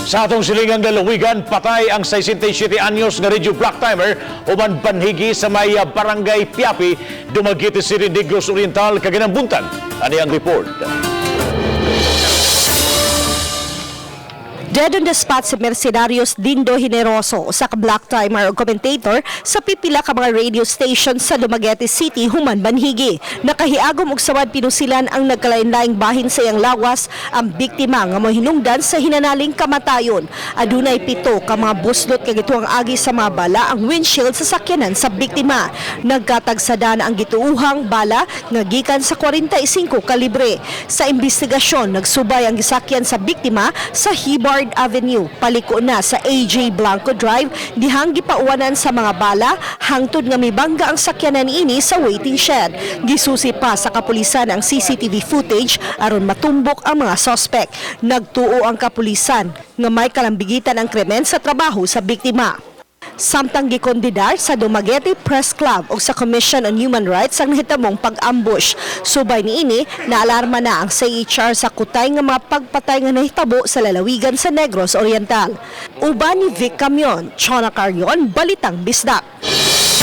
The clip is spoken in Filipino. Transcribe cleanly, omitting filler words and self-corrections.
Sa atong silingang lalawigan, patay ang 67 anyos nga radio black timer uman banhigi sa may barangay Piapi, Dumaguete City, Negros Oriental, Kaginambuntag. Ani ang report. Dead on the spot si Mercenarios Dindo Generoso, usa ka black timer o commentator sa pipila ka mga radio station sa Dumaguete City, human banhigi. Nakahiagom og sawad pinusilan ang nagkalain-laing bahin sa iyang lawas ang biktima nga mohinungdan sa hinanaling kamatayon. Adunay 7 ka mga buslot kay gituang agi sa mga bala ang windshield sa sakyanan sa biktima. Nagkatagsada na ang gituuhang bala nga gikan sa 45 kalibre. Sa investigasyon, nagsubay ang gisakyan sa biktima sa Hibard Avenue, paliko na sa AJ Blanco Drive, dihang gipauwanan sa mga bala hangtod nga mibangga ang sakyanan ini sa waiting shed. Gisusi pa sa kapulisan ang CCTV footage aron matumbok ang mga suspect. Nagtuo ang kapulisan nga may kalambigitan ang krimen sa trabaho sa biktima. Samtang gikondidar sa Dumaguete Press Club o sa Commission on Human Rights ang nahitamong pag-ambush. Subay niini, naalarma na ang CHR sa kutay nga mga pagpatay nga nahitabo sa lalawigan sa Negros Oriental. Uban ni Vic Camion, Chona Carrion, Balitang Bisdak.